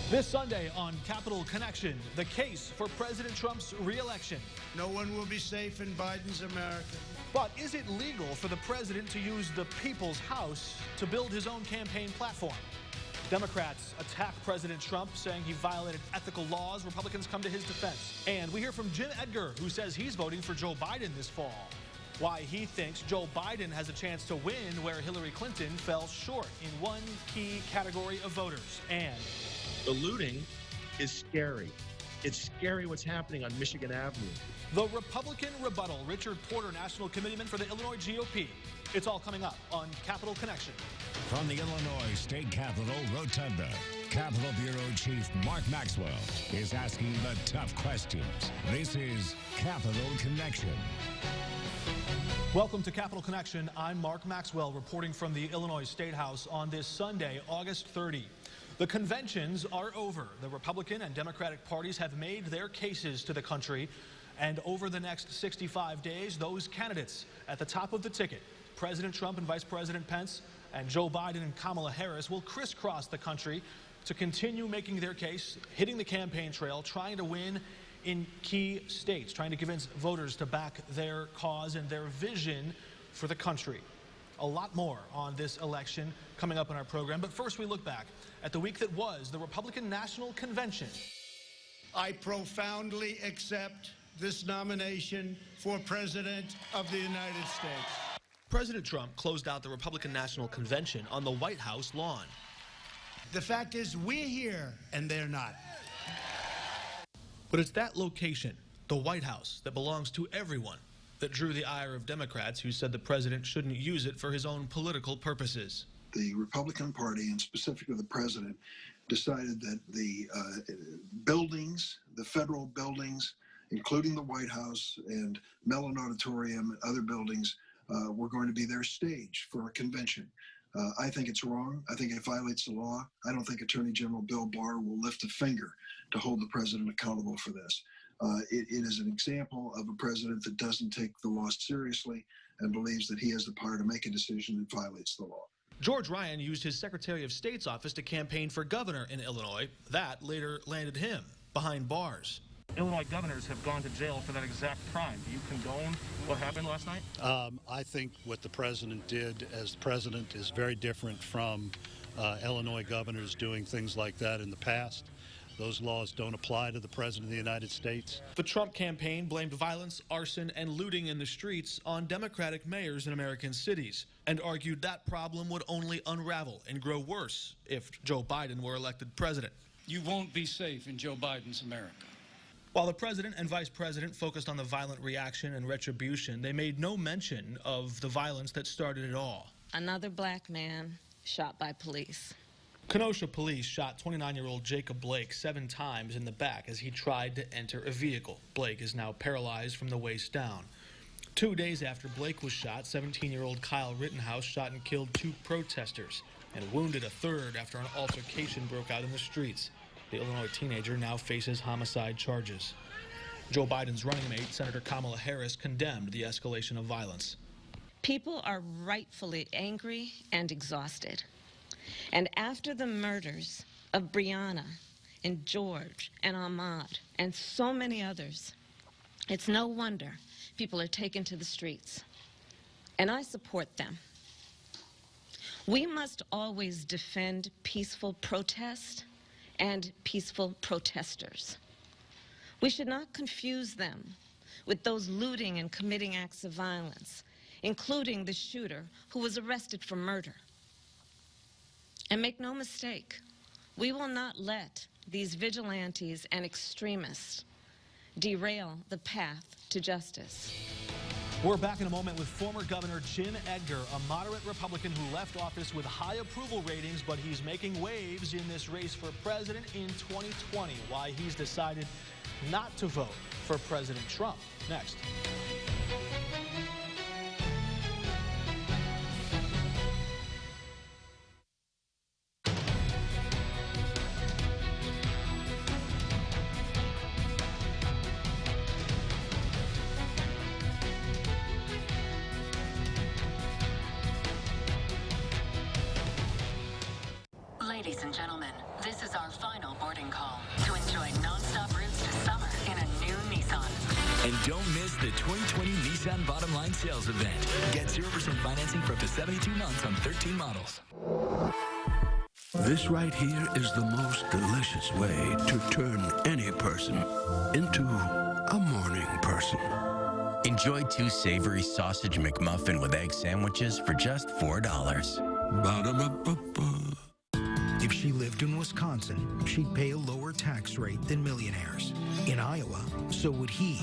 This Sunday on Capital Connection, the case for President Trump's re-election. No one will be safe in Biden's America. But is it legal for the president to use the people's house to build his own campaign platform? Democrats attack President Trump, saying he violated ethical laws. Republicans come to his defense. And we hear from Jim Edgar, who says he's voting for Joe Biden this fall. Why he thinks Joe Biden has a chance to win where Hillary Clinton fell short in one key category of voters. And the looting is scary. It's scary what's happening on Michigan Avenue. The Republican rebuttal, Richard Porter, National Committeeman for the Illinois GOP. It's all coming up on Capital Connection. From the Illinois State Capitol Rotunda, Capitol Bureau Chief Mark Maxwell is asking the tough questions. This is Capital Connection. Welcome to Capital Connection. I'm Mark Maxwell reporting from the Illinois State House on this Sunday, August 30. The conventions are over. The Republican and Democratic parties have made their cases to the country. And over the next 65 days, those candidates at the top of the ticket, President Trump and Vice President Pence, and Joe Biden and Kamala Harris, will crisscross the country to continue making their case, hitting the campaign trail, trying to win in key states, trying to convince voters to back their cause and their vision for the country. A lot more on this election coming up in our program. But first, we look back at the week that was the Republican National Convention. I profoundly accept this nomination for President of the United States. President Trump closed out the Republican National Convention on the White House lawn. The fact is, we're here and they're not. But it's that location, the White House, that belongs to everyone, that drew the ire of Democrats who said the president shouldn't use it for his own political purposes. The Republican Party, and specifically the president, decided that the buildings, the federal buildings, including the White House and Mellon Auditorium and other buildings, were going to be their stage for a convention. I think it's wrong. I think it violates the law. I don't think Attorney General Bill Barr will lift a finger to hold the president accountable for this. It is an example of a president that doesn't take the law seriously and believes that he has the power to make a decision that violates the law. George Ryan used his Secretary of State's office to campaign for governor in Illinois. That later landed him behind bars. Illinois governors have gone to jail for that exact crime. Do you condone what happened last night? I think what the president did as president is very different from Illinois governors doing things like that in the past. Those laws don't apply to the President of the United States. The Trump campaign blamed violence, arson, and looting in the streets on Democratic mayors in American cities and argued that problem would only unravel and grow worse if Joe Biden were elected president. You won't be safe in Joe Biden's America. While the president and vice president focused on the violent reaction and retribution, they made no mention of the violence that started it all. Another black man shot by police. Kenosha police shot 29-year-old Jacob Blake 7 times in the back as he tried to enter a vehicle. Blake is now paralyzed from the waist down. 2 days after Blake was shot, 17-year-old Kyle Rittenhouse shot and killed 2 protesters and wounded a 3rd after an altercation broke out in the streets. The Illinois teenager now faces homicide charges. Joe Biden's running mate, Senator Kamala Harris, condemned the escalation of violence. People are rightfully angry and exhausted. And after the murders of Breonna and George and Ahmaud and so many others, it's no wonder people are taken to the streets. And I support them. We must always defend peaceful protest and peaceful protesters. We should not confuse them with those looting and committing acts of violence, including the shooter who was arrested for murder. And make no mistake, we will not let these vigilantes and extremists derail the path to justice. We're back in a moment with former Governor Jim Edgar, a moderate Republican who left office with high approval ratings, but he's making waves in this race for president in 2020. Why he's decided not to vote for President Trump. Next. Ladies and and gentlemen, this is our final boarding call to enjoy nonstop routes to summer in a new Nissan. And don't miss the 2020 Nissan Bottom Line Sales Event. Get 0% financing for up to 72 months on 13 models. This right here is the most delicious way to turn any person into a morning person. Enjoy 2 savory sausage McMuffin with egg sandwiches for just $4. Ba-da-ba-ba-ba. If she lived in Wisconsin, she'd pay a lower tax rate than millionaires. In Iowa, so would he,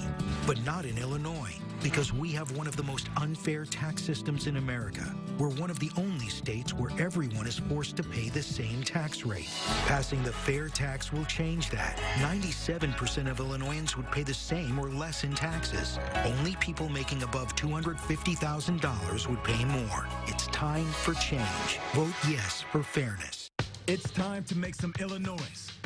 but not in Illinois, because we have one of the most unfair tax systems in America. We're one of the only states where everyone is forced to pay the same tax rate. Passing the fair tax will change that. 97% of Illinoisans would pay the same or less in taxes. Only people making above $250,000 would pay more. It's time for change. Vote yes for fairness. It's time to make some Illinois.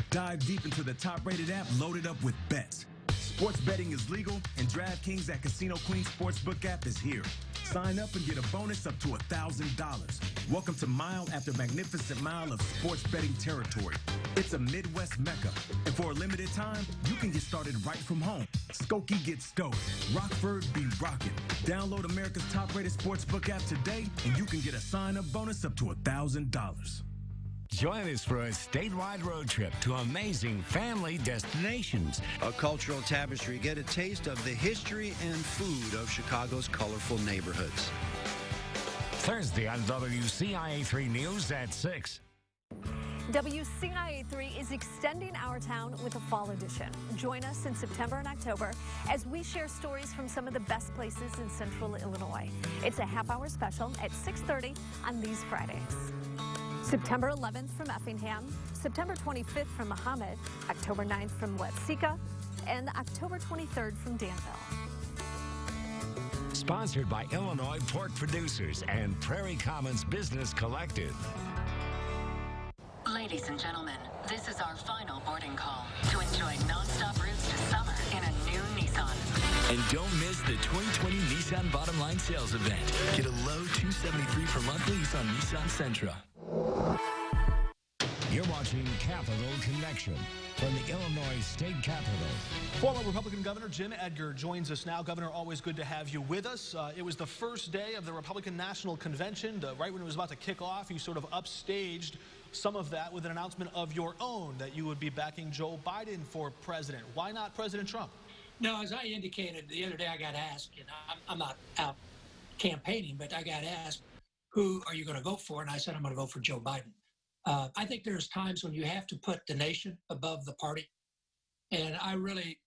Dive deep into the top-rated app loaded up with bets. Sports betting is legal, and DraftKings at Casino Queen Sportsbook app is here. Sign up and get a bonus up to $1,000. Welcome to mile after magnificent mile of sports betting territory. It's a Midwest mecca, and for a limited time, you can get started right from home. Skokie gets stoked. Rockford be rockin'. Download America's top-rated sportsbook app today, and you can get a sign-up bonus up to $1,000. Join us for a statewide road trip to amazing family destinations. A cultural tapestry. Get a taste of the history and food of Chicago's colorful neighborhoods. Thursday on WCIA3 News at 6. WCIA3 is extending our town with a fall edition. Join us in September and October as we share stories from some of the best places in central Illinois. It's a half-hour special at 6:30 on these Fridays. September 11th from Effingham, September 25th from Mahomet, October 9th from Watseka, and October 23rd from Danville. Sponsored by Illinois Pork Producers and Prairie Commons Business Collective. Ladies and gentlemen, this is our final boarding call to enjoy nonstop routes to summer in a new Nissan. And don't miss the 2020 Nissan Bottom Line Sales Event. Get a low $273 per month lease on Nissan Sentra. You're watching Capital Connection from the Illinois State Capitol. Former Republican Governor Jim Edgar joins us now. Governor, always good to have you with us. It was the first day of the Republican National Convention. Right when it was about to kick off, you sort of upstaged some of that with an announcement of your own that you would be backing Joe Biden for president. Why not President Trump? No, as I indicated the other day, I got asked, and I'm not out campaigning, but I got asked, who are you going to vote for? And I said, I'm going to vote for Joe Biden. I think there's times when you have to put the nation above the party. And I really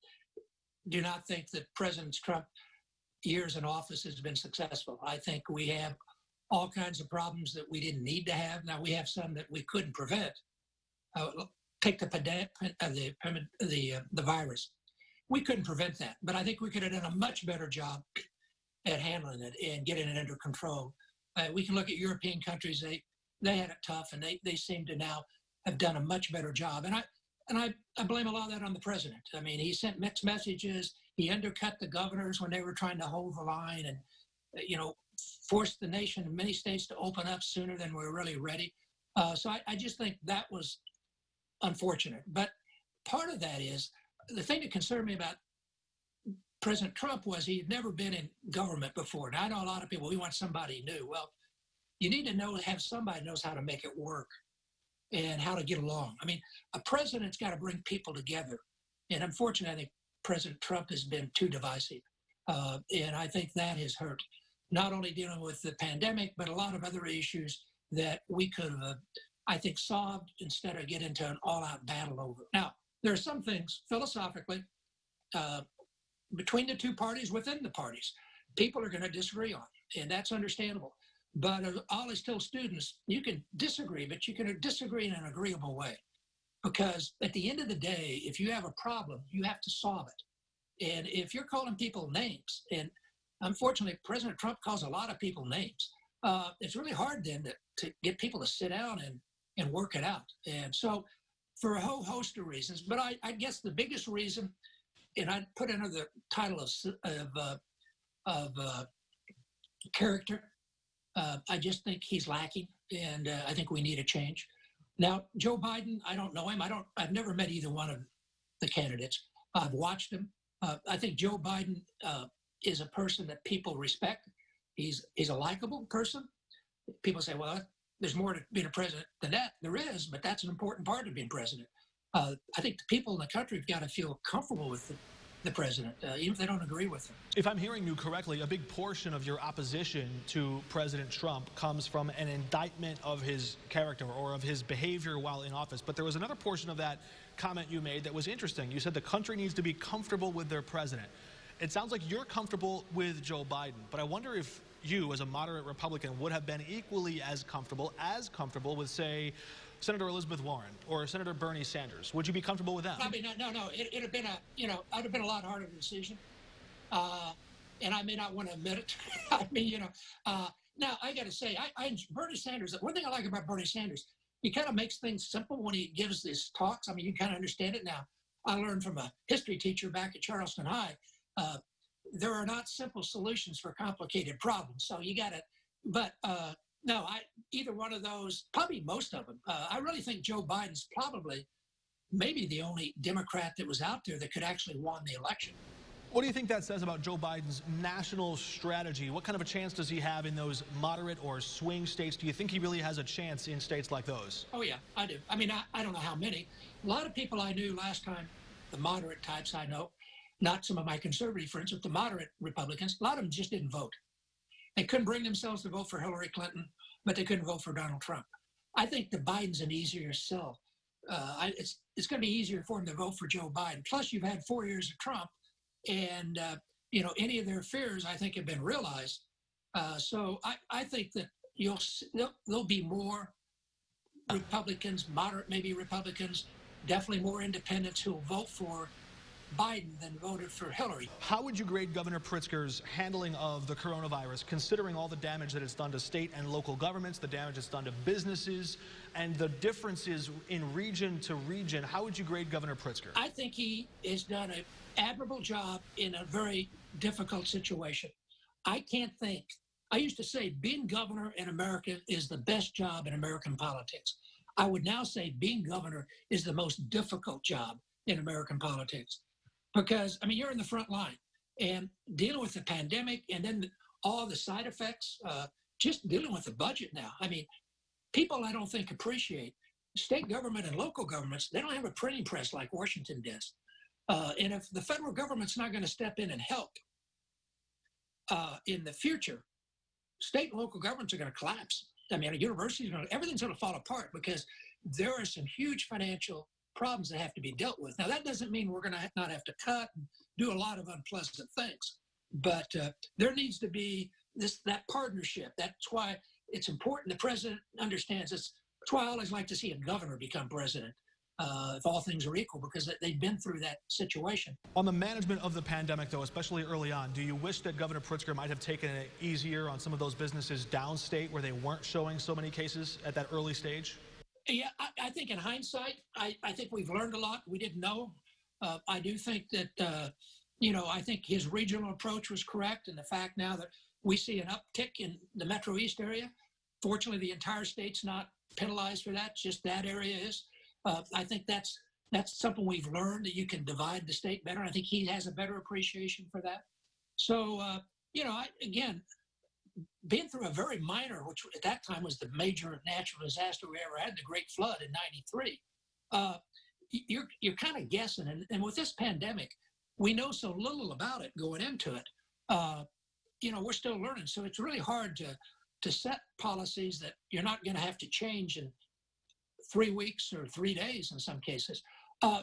do not think that President Trump's years in office has been successful. I think we have all kinds of problems that we didn't need to have. Now we have some that we couldn't prevent. Take the virus. We couldn't prevent that, but I think we could have done a much better job at handling it and getting it under control. We can look at European countries. They had it tough, and they seem to now have done a much better job. And I blame a lot of that on the president. I mean, he sent mixed messages. He undercut the governors when they were trying to hold the line, and forced the nation in many states to open up sooner than we were really ready. So I just think that was unfortunate. But part of that is the thing that concerned me about President Trump was he had never been in government before. Now, I know a lot of people, we want somebody new. Well, you need to have somebody who knows how to make it work and how to get along. I mean, a president's got to bring people together. And unfortunately, I think President Trump has been too divisive. And I think that has hurt, not only dealing with the pandemic, but a lot of other issues that we could have, I think, solved instead of get into an all-out battle over. Now, there are some things philosophically between the two parties, within the parties, people are going to disagree on, and that's understandable. But I always tell students, you can disagree, but you can disagree in an agreeable way. Because at the end of the day, if you have a problem, you have to solve it. And if you're calling people names, and unfortunately, President Trump calls a lot of people names, it's really hard then to get people to sit down and work it out. And so for a whole host of reasons, but I guess the biggest reason, and I'd put under the title of character, I just think he's lacking, and I think we need a change. Now, Joe Biden, I don't know him. I've never met either one of the candidates. I've watched him. I think Joe Biden is a person that people respect. He's a likable person. People say, well, there's more to being a president than that. There is, but that's an important part of being president. I think the people in the country have got to feel comfortable with the president, even if they don't agree with him. If I'm hearing you correctly, a big portion of your opposition to President Trump comes from an indictment of his character or of his behavior while in office. But there was another portion of that comment you made that was interesting. You said the country needs to be comfortable with their president. It sounds like you're comfortable with Joe Biden, but I wonder if you, as a moderate Republican, would have been equally as comfortable with, say, Senator Elizabeth Warren or Senator Bernie Sanders. Would you be comfortable with them? Probably not. No. It'd have been I'd have been a lot harder decision. And I may not want to admit it. I mean, now I got to say, Bernie Sanders, one thing I like about Bernie Sanders, he kind of makes things simple when he gives these talks. I mean, you kind of understand it now. I learned from a history teacher back at Charleston High, there are not simple solutions for complicated problems. So you got to, but no, either one of those, probably most of them. I really think Joe Biden's probably maybe the only Democrat that was out there that could actually won the election. What do you think that says about Joe Biden's national strategy? What kind of a chance does he have in those moderate or swing states? Do you think he really has a chance in states like those? Oh, yeah, I do. I mean, I don't know how many. A lot of people I knew last time, the moderate types I know, not some of my conservative friends, but the moderate Republicans, a lot of them just didn't vote. They couldn't bring themselves to vote for Hillary Clinton, but they couldn't vote for Donald Trump. I think the Biden's an easier sell. It's going to be easier for them to vote for Joe Biden. Plus, you've had 4 years of Trump, and any of their fears, I think, have been realized. So I think that there'll be more Republicans, moderate maybe Republicans, definitely more independents who will vote for Biden than voted for Hillary. How would you grade Governor Pritzker's handling of the coronavirus, considering all the damage that it's done to state and local governments, the damage it's done to businesses, and the differences in region to region? How would you grade Governor Pritzker? I think he has done an admirable job in a very difficult situation. I used to say being governor in America is the best job in American politics. I would now say being governor is the most difficult job in American politics. Because, I mean, you're in the front line and dealing with the pandemic and then all the side effects, just dealing with the budget now. I mean, people I don't think appreciate state government and local governments. They don't have a printing press like Washington does. And if the federal government's not going to step in and help in the future, state and local governments are going to collapse. I mean, universities, everything's going to fall apart because there are some huge financial problems that have to be dealt with. Now, that doesn't mean we're going to not have to cut and do a lot of unpleasant things, but there needs to be that partnership. That's why it's important the president understands this. That's why I always like to see a governor become president if all things are equal, because they've been through that situation. On the management of the pandemic, though, especially early on, do you wish that Governor Pritzker might have taken it easier on some of those businesses downstate where they weren't showing so many cases at that early stage? Yeah, I think in hindsight, I think we've learned a lot we didn't know. I do think that, I think his regional approach was correct. And the fact now that we see an uptick in the Metro East area, fortunately, the entire state's not penalized for that, just that area is. I think that's something we've learned, that you can divide the state better. I think he has a better appreciation for that. So, again, being through a very minor, which at that time was the major natural disaster we ever had, the Great Flood in '93, you're kind of guessing. And with this pandemic, we know so little about it going into it. We're still learning. So it's really hard to set policies that you're not going to have to change in 3 weeks or 3 days in some cases.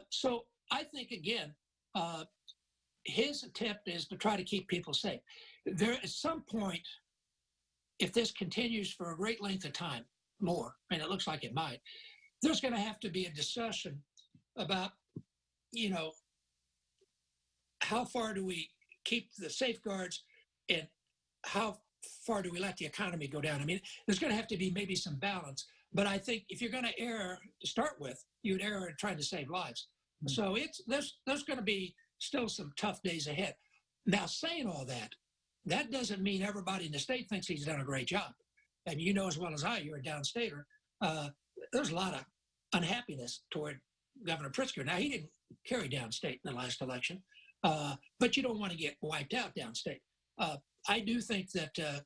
So I think, again, his attempt is to try to keep people safe. There, at some point, if this continues for a great length of time, more, and it looks like it might, there's going to have to be a discussion about, how far do we keep the safeguards and how far do we let the economy go down? I mean, there's going to have to be maybe some balance. But I think if you're going to err to start with, you'd err in trying to save lives. Mm-hmm. So there's going to be still some tough days ahead. Now, saying all that doesn't mean everybody in the state thinks he's done a great job. And you know as well as I, you're a downstater. There's a lot of unhappiness toward Governor Pritzker. Now, he didn't carry downstate in the last election, but you don't want to get wiped out downstate. I do think that,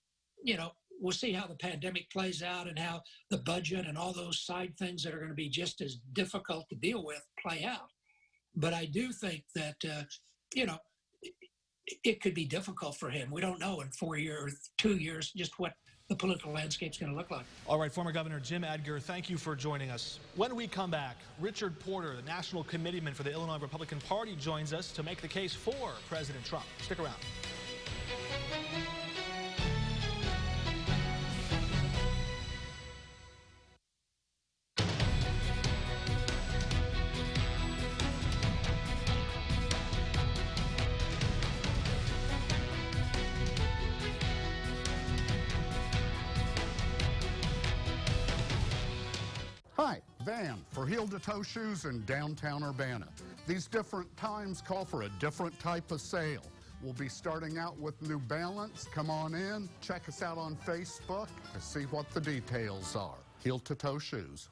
we'll see how the pandemic plays out and how the budget and all those side things that are going to be just as difficult to deal with play out. But I do think that, it could be difficult for him. We don't know in 4 years or 2 years just what the political landscape's going to look like. All right, former Governor Jim Edgar, thank you for joining us. When we come back, Richard Porter, the National Committeeman for the Illinois Republican Party, joins us to make the case for President Trump. Stick around. Hi, Van for heel-to-toe shoes in downtown Urbana. These different times call for a different type of sale. We'll be starting out with New Balance. Come on in, check us out on Facebook to see what the details are. Heel-to-toe shoes.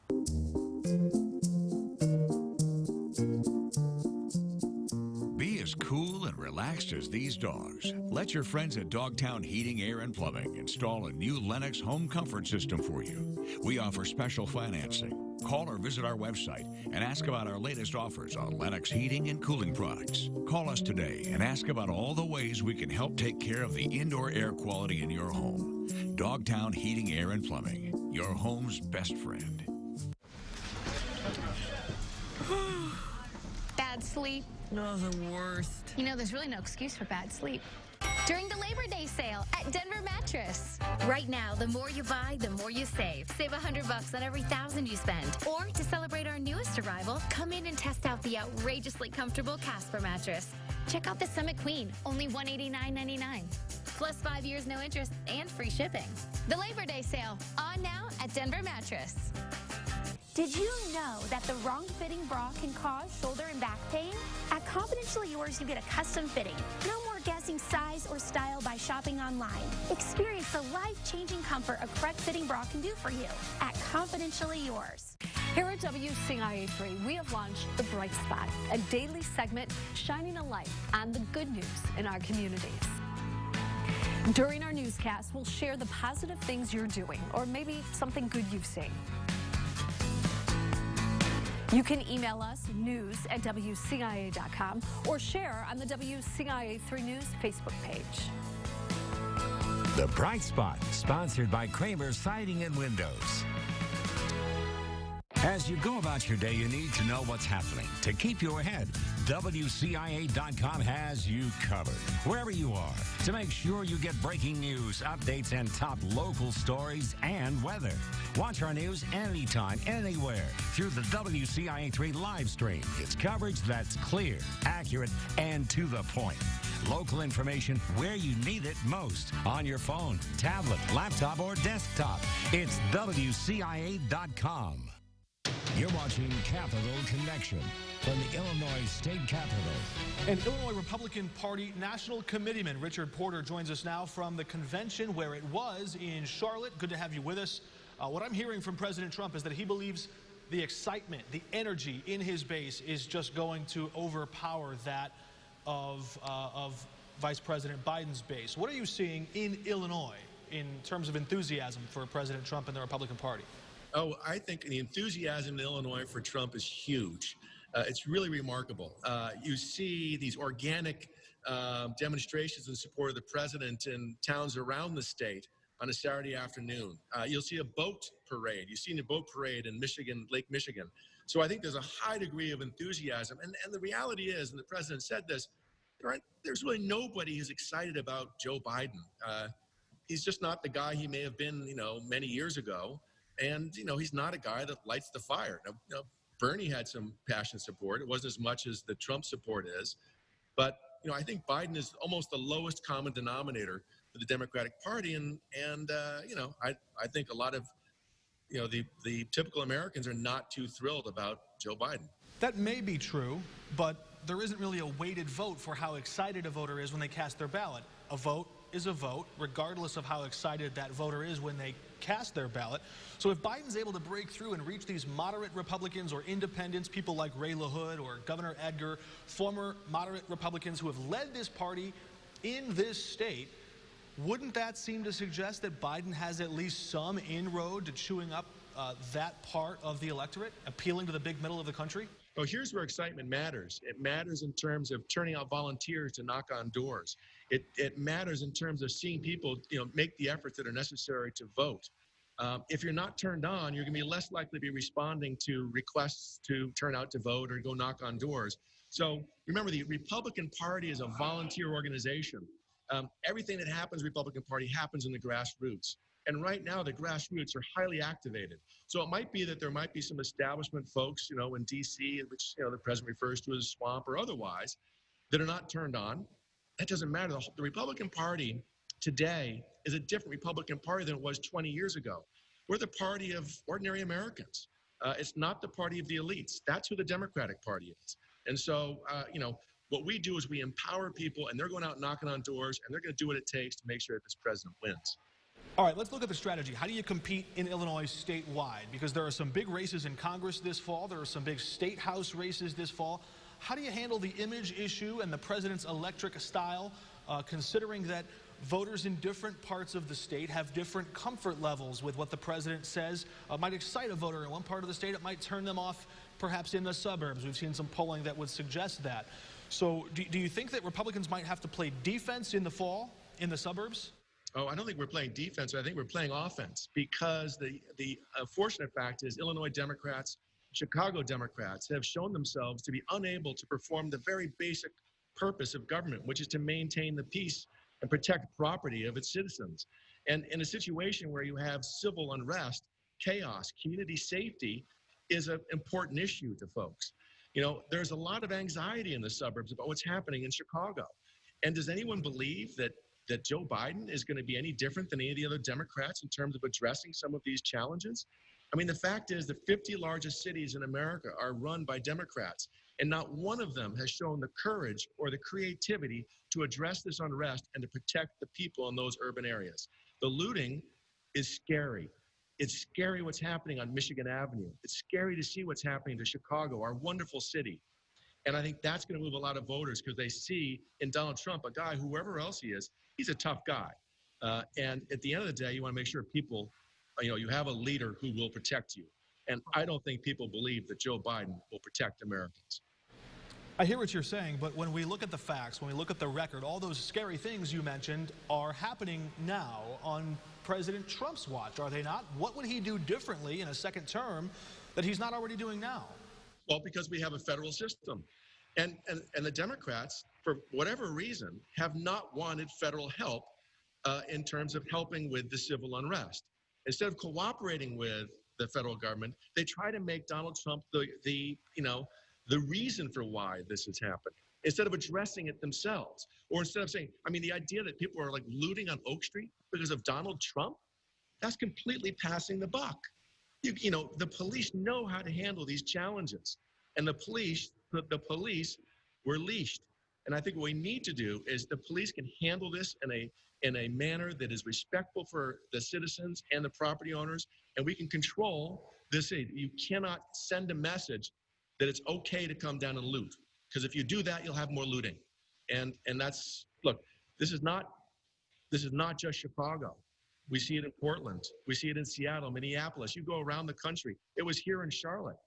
Be as cool and relaxed as these dogs. Let your friends at Dogtown Heating, Air, and Plumbing install a new Lennox home comfort system for you. We offer special financing. Call or visit our website and ask about our latest offers on Lennox heating and cooling products. Call us today and ask about all the ways we can help take care of the indoor air quality in your home. Dogtown Heating, Air, and Plumbing, your home's best friend. Bad sleep. No, the worst. You know, there's really no excuse for bad sleep. During the Labor Day sale at Denver Mattress. Right now, the more you buy, the more you save. Save $100 on every $1,000 you spend. Or to celebrate our newest arrival, come in and test out the outrageously comfortable Casper mattress. Check out the Summit Queen, only $189.99. Plus 5 years, no interest, and free shipping. The Labor Day sale, on now at Denver Mattress. Did you know that the wrong fitting bra can cause shoulder and back pain? At Confidentially Yours, you get a custom fitting. No more guessing size or style by shopping online. Experience the life-changing comfort a correct fitting bra can do for you at Confidentially Yours. Here at WCIA3, we have launched The Bright Spot, a daily segment shining a light on the good news in our communities. During our newscast, we'll share the positive things you're doing, or maybe something good you've seen. You can email us news@WCIA.com or share on the WCIA3 News Facebook page. The Bright Spot, sponsored by Kramer Siding and Windows. As you go about your day, you need to know what's happening. To keep you ahead, WCIA.com has you covered, wherever you are, to make sure you get breaking news, updates, and top local stories and weather. Watch our news anytime, anywhere, through the WCIA3 live stream. It's coverage that's clear, accurate, and to the point. Local information where you need it most, on your phone, tablet, laptop, or desktop. It's WCIA.com. You're watching Capital Connection from the Illinois State Capitol. And Illinois Republican Party National Committeeman Richard Porter joins us now from the convention where it was in Charlotte. Good to have you with us. What I'm hearing from President Trump is that he believes the excitement, the energy in his base is just going to overpower that of Vice President Biden's base. What are you seeing in Illinois in terms of enthusiasm for President Trump and the Republican Party? Oh, I think the enthusiasm in Illinois for Trump is huge. It's really remarkable. You see these organic demonstrations in support of the president in towns around the state on a Saturday afternoon. You'll see a boat parade. You've seen a boat parade in Michigan, Lake Michigan. So I think there's a high degree of enthusiasm. And the reality is, and the president said this, there's really nobody who's excited about Joe Biden. He's just not the guy he may have been, many years ago. And, he's not a guy that lights the fire. Now, Bernie had some passionate support. It wasn't as much as the Trump support is. But, I think Biden is almost the lowest common denominator for the Democratic Party. And I think a lot of, the typical Americans are not too thrilled about Joe Biden. That may be true, but there isn't really a weighted vote for how excited a voter is when they cast their ballot. A vote is a vote, regardless of how excited that voter is when they cast their ballot. So if Biden's able to break through and reach these moderate Republicans or independents, people like Ray LaHood or Governor Edgar, former moderate Republicans who have led this party in this state, wouldn't that seem to suggest that Biden has at least some inroad to chewing up that part of the electorate, appealing to the big middle of the country? Well, here's where excitement matters. It matters in terms of turning out volunteers to knock on doors. It matters in terms of seeing people, make the efforts that are necessary to vote. If you're not turned on, you're going to be less likely to be responding to requests to turn out to vote or go knock on doors. So remember, the Republican Party is a volunteer organization. Everything that happens in the Republican Party happens in the grassroots. And right now, the grassroots are highly activated. So it might be that there might be some establishment folks, in D.C., which, the president refers to as swamp or otherwise, that are not turned on. That doesn't matter. The Republican Party today is a different Republican Party than it was 20 years ago. We're the party of ordinary Americans. It's not the party of the elites. That's who the Democratic Party is. And so, what we do is we empower people, and they're going out knocking on doors, and they're going to do what it takes to make sure that this president wins. All right, let's look at the strategy. How do you compete in Illinois statewide? Because there are some big races in Congress this fall. There are some big state house races this fall. How do you handle the image issue and the president's electric style, considering that voters in different parts of the state have different comfort levels with what the president says might excite a voter in one part of the state? It might turn them off perhaps in the suburbs. We've seen some polling that would suggest that. So do you think that Republicans might have to play defense in the fall in the suburbs? Oh, I don't think we're playing defense. I think we're playing offense, because the unfortunate fact is Illinois Democrats, Chicago Democrats have shown themselves to be unable to perform the very basic purpose of government, which is to maintain the peace and protect property of its citizens. And in a situation where you have civil unrest, chaos, community safety is an important issue to folks. There's a lot of anxiety in the suburbs about what's happening in Chicago. And does anyone believe that Joe Biden is going to be any different than any of the other Democrats in terms of addressing some of these challenges? I mean, the fact is the 50 largest cities in America are run by Democrats, and not one of them has shown the courage or the creativity to address this unrest and to protect the people in those urban areas. The looting is scary. It's scary what's happening on Michigan Avenue. It's scary to see what's happening to Chicago, our wonderful city. And I think that's going to move a lot of voters, because they see in Donald Trump a guy, whoever else he is, he's a tough guy. And at the end of the day, you want to make sure people, you have a leader who will protect you. And I don't think people believe that Joe Biden will protect Americans. I hear what you're saying, but when we look at the facts, when we look at the record, all those scary things you mentioned are happening now on President Trump's watch, are they not? What would he do differently in a second term that he's not already doing now? Well, because we have a federal system. And the Democrats, for whatever reason, have not wanted federal help in terms of helping with the civil unrest. Instead of cooperating with the federal government, they try to make Donald Trump the reason for why this is happening, instead of addressing it themselves. Or instead of saying, the idea that people are like looting on Oak Street because of Donald Trump, that's completely passing the buck. The police know how to handle these challenges, and the police were leashed. And I think what we need to do is the police can handle this in a manner that is respectful for the citizens and the property owners, and we can control this. You cannot send a message that it's okay to come down and loot, because if you do that, you'll have more looting. And that's, look, this is not just Chicago. We see it in Portland. We see it in Seattle, Minneapolis. You go around the country. It was here in Charlotte.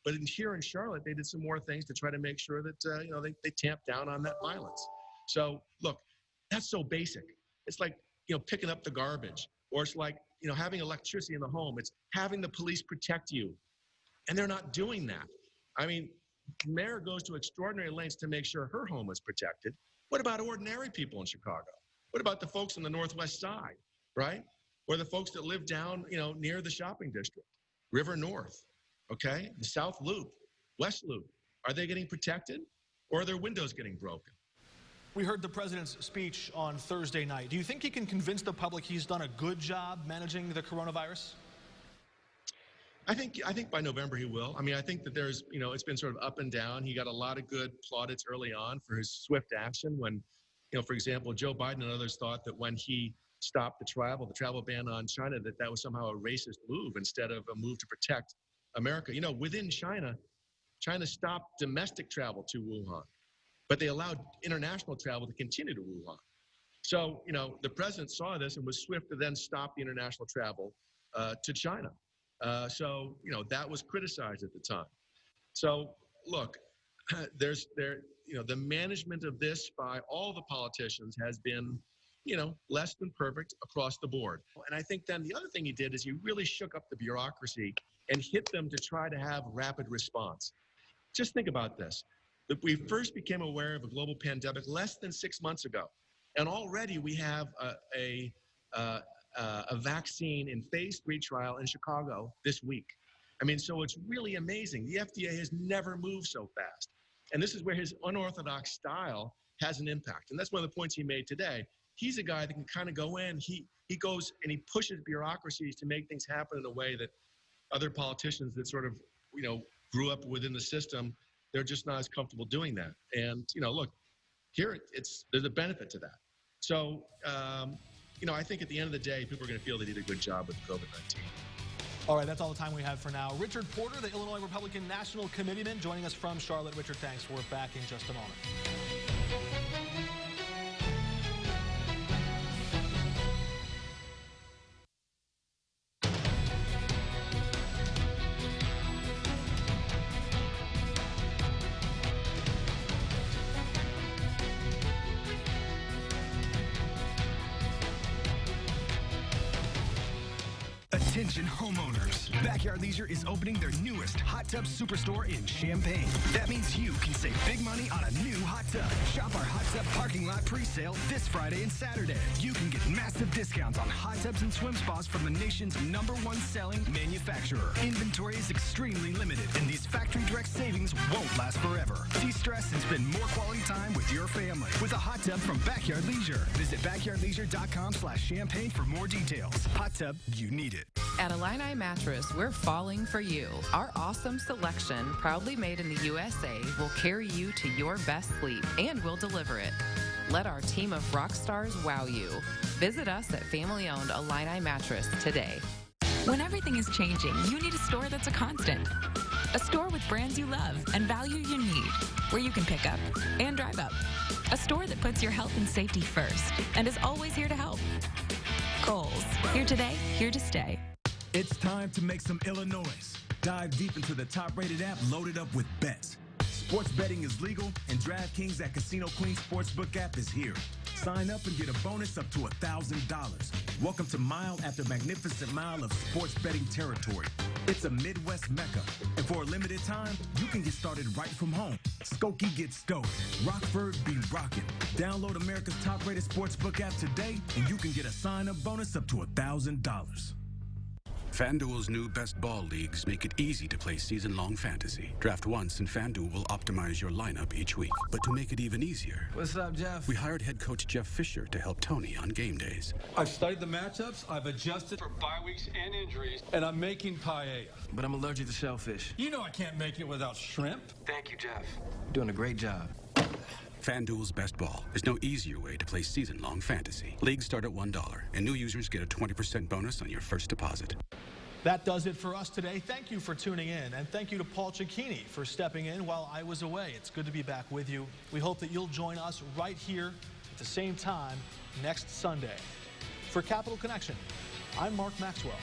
But here in Charlotte, they did some more things to try to make sure that, they tamped down on that violence. So, look, that's so basic. It's like, picking up the garbage. Or it's like, having electricity in the home. It's having the police protect you. And they're not doing that. The mayor goes to extraordinary lengths to make sure her home is protected. What about ordinary people in Chicago? What about the folks on the Northwest Side, right? Or the folks that live down, near the shopping district, River North, okay? The South Loop, West Loop. Are they getting protected, or are their windows getting broken? We heard the president's speech on Thursday night. Do you think he can convince the public he's done a good job managing the coronavirus? I think by November he will. I think that there's, it's been sort of up and down. He got a lot of good plaudits early on for his swift action when For example, Joe Biden and others thought that when he stopped the travel ban on China, that was somehow a racist move instead of a move to protect America. Within China stopped domestic travel to Wuhan, but they allowed international travel to continue to Wuhan. So, the president saw this and was swift to then stop the international travel to China. So, that was criticized at the time. So, look, the management of this by all the politicians has been, less than perfect across the board. And I think then the other thing he did is he really shook up the bureaucracy and hit them to try to have rapid response. Just think about this. We first became aware of a global pandemic less than 6 months ago. And already we have a vaccine in phase 3 trial in Chicago this week. So it's really amazing. The FDA has never moved so fast. And this is where his unorthodox style has an impact. And that's one of the points he made today. He's a guy that can kind of go in. He goes and he pushes bureaucracies to make things happen in a way that other politicians that sort of, grew up within the system, they're just not as comfortable doing that. And, look, here there's a benefit to that. So, I think at the end of the day, people are going to feel they did a good job with COVID-19. All right, that's all the time we have for now. Richard Porter, the Illinois Republican National Committeeman, joining us from Charlotte. Richard, thanks. We're back in just a moment. Attention homeowners, Backyard Leisure is opening their newest hot tub superstore in Champaign. That means you can save big money on a new hot tub. Shop our hot tub parking lot pre-sale this Friday and Saturday. You can get massive discounts on hot tubs and swim spas from the nation's #1 selling manufacturer. Inventory is extremely limited, and these factory direct savings won't last forever. De-stress and spend more quality time with your family with a hot tub from Backyard Leisure. Visit backyardleisure.com/champagne for more details. Hot tub, you need it. At Illini Mattress, we're falling for you. Our awesome selection, proudly made in the USA, will carry you to your best sleep, and we'll deliver it. Let our team of rock stars wow you. Visit us at family-owned Illini Mattress today. When everything is changing, you need a store that's a constant. A store with brands you love and value you need, where you can pick up and drive up. A store that puts your health and safety first and is always here to help. Kohl's, here today, here to stay. It's time to make some Illinois. Dive deep into the top-rated app loaded up with bets. Sports betting is legal, and DraftKings at Casino Queen Sportsbook app is here. Sign up and get a bonus up to $1,000. Welcome to mile after magnificent mile of sports betting territory. It's a Midwest mecca, and for a limited time, you can get started right from home. Skokie gets stoked. Rockford be rockin'. Download America's top-rated sportsbook app today, and you can get a sign-up bonus up to $1,000. FanDuel's new Best Ball Leagues make it easy to play season-long fantasy. Draft once and FanDuel will optimize your lineup each week. But to make it even easier... What's up, Jeff? We hired head coach Jeff Fisher to help Tony on game days. I've studied the matchups, I've adjusted for bye weeks and injuries, and I'm making paella. But I'm allergic to shellfish. You know I can't make it without shrimp. Thank you, Jeff. You're doing a great job. FanDuel's Best Ball. There's no easier way to play season-long fantasy. Leagues start at $1, and new users get a 20% bonus on your first deposit. That does it for us today. Thank you for tuning in, and thank you to Paul Cicchini for stepping in while I was away. It's good to be back with you. We hope that you'll join us right here at the same time next Sunday. For Capital Connection, I'm Mark Maxwell.